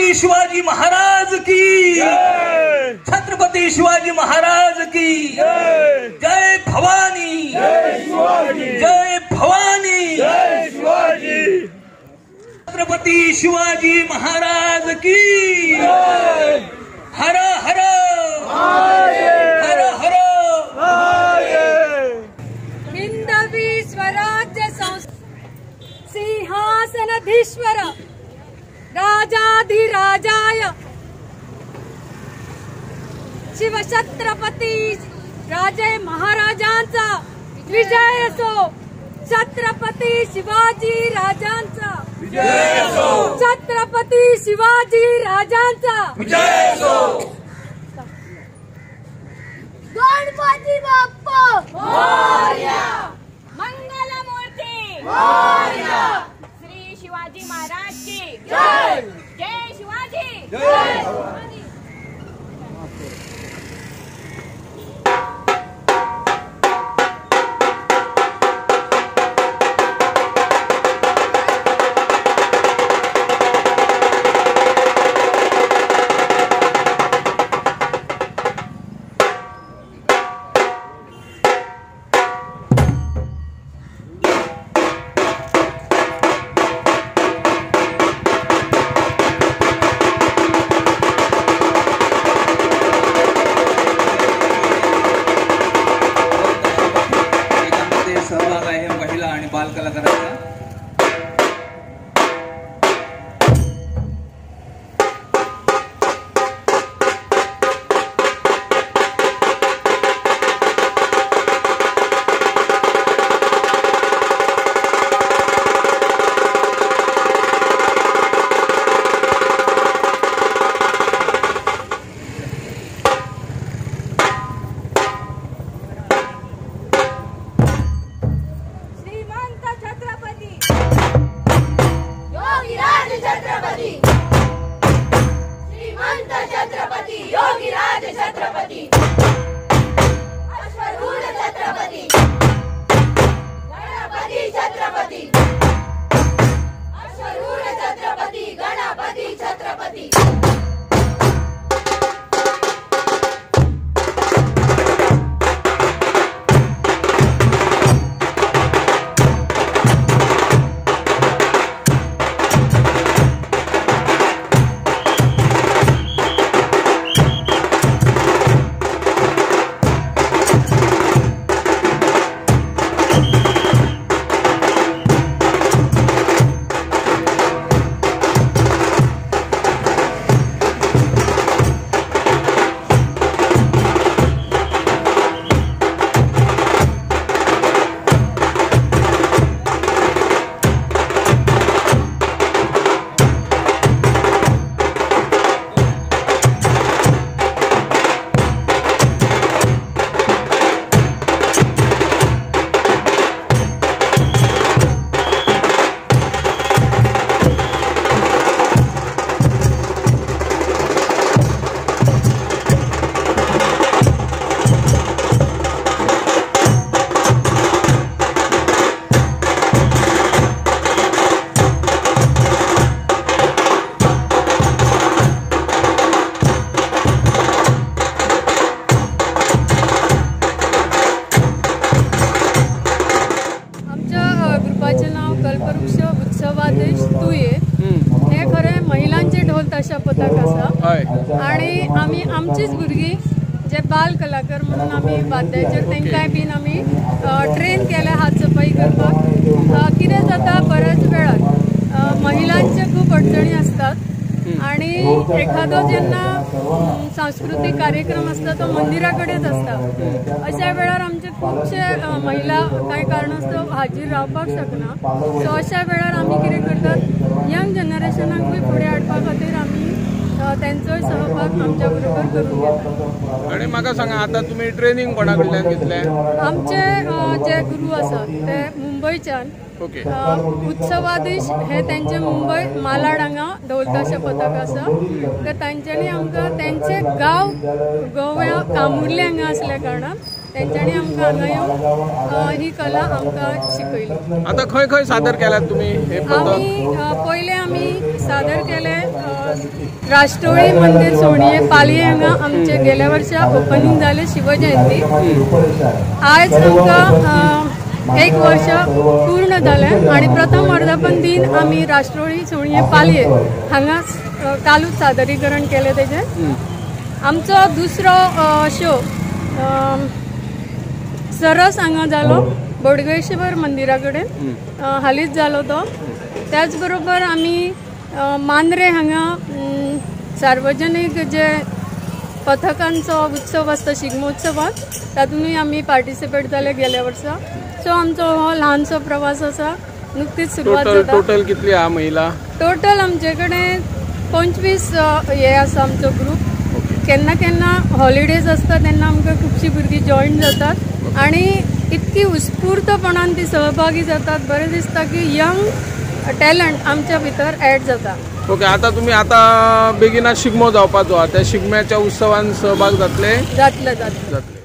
छत्रपती शिवाजी महाराज की छत्रपती शिवाजी महाराज की जय भवानी जय भवानी छत्रपती शिवाजी महाराज की हर हर हर हर हिंदवी स्वराज्य सिंहासनाधीश्वर राजाधिराजाय शिवछत्रपती राजे महाराजांचा विजय असो। छत्रपती शिवाजी राजांचा विजय असो। छत्रपती शिवाजी राजांचा विजय असो। गणपती बाप्पा मोरया, मंगलमूर्ती मोरया, श्री शिवाजी महाराज की जय। जय शिवाजी जय भवानी। सहभाग आहे महिला आणि बाल कलाकारांचा। योगीराज छत्रपती अश्वरूढ छत्रपती गणपती छत्रपती अश्वरूढ छत्रपती गणपती छत्रपती। हे खरे महिलांचे ढोल ताशा पथक आसा आणि आम्ही आमचीच भुरगीं जे बाल कलाकार म्हणून आम्ही वाद्याचेर तेंकाय बीन आम्ही ट्रेन केले हात सफाई करपाक। कितें जाता बऱ्याच वेळार महिलांचे खूप अडचणी असतात आणि एखादो जेन्ना सांस्कृतिक कार्यक्रम असता तो मंदिराकडेच असता। अशा वेळार आमचे खूपशे महिला काही कारणास्तव हाजीर रावपाक शकना। सो अशा वेळार आम्ही कितें करतात यंग जनरेशनाकूय फुडें हाडपा खातीर आमी त्यांचोय सहभाग आमच्या बरोबर करून घेतात। आणि म्हाका सांगा आता तुम्ही ट्रेनिंग कोणा कडल्यान घेतले? आमचे जे गुरु आसात ते मुंबईच्यान उत्सवाधीश हे त्यांचे मुंबई मालाड हांगा ढोल ताशा पथक आसा तर तांच्यांनी आमकां तेंचे गांव गोव्या कामुर्ले हांगा असल्या कारणान तेंच्यांनी आमकां हांगा येवन ही कला आमकां शिकयली। आता खंय खंय सादर केल्यात तुम्ही हे? आमी पयले आमी सादर केले राष्ट्रोळी मंदिर सोणिये पालये हांगा आमचे गेल्या वर्सा ओपनिंग जाले शिवजयंती. आज आमकां 1 वर्ष पूर्ण जालें आणि प्रथम वर्धापन दिन आमी राष्ट्रोळी सोणिये पालये हांगा कालूच सादरीकरण केलें तेजें. आमचो दुसरो शो सरस हांगा जालो बोडगेश्वर मंदिरा कडेन हालींच जालो तो. त्याच बरोबर आमी मांद्रे हांगा सार्वजनीक जे पथकांचो उत्सव आसता शिगमोत्सवाक तातूंतय आमी पार्टिसिपेट जाले गेल्या वर्सा. सो आमचो हो ल्हानसो प्रवास आसा. नुकतीच सुरवात जाता. टोटल कितली आहा महिला? टोटल आमचे कडेन 25 हे आसा आमचो ग्रूप. केन्ना केन्ना हॉलिडेज आसता तेन्ना आमकां खुबशीं भुरगीं जॉयन जातात आणि इतकी उत्स्फूर्तपणान ती सहभागी जातात. बरें दिसता की यंग टॅलंट आमच्या भितर ऍड जाता. ओके, आता तुम्ही आता बेगिनाच शिगमो जावपाचो त्या शिगम्याच्या उत्सवान सहभाग जातले? जातले.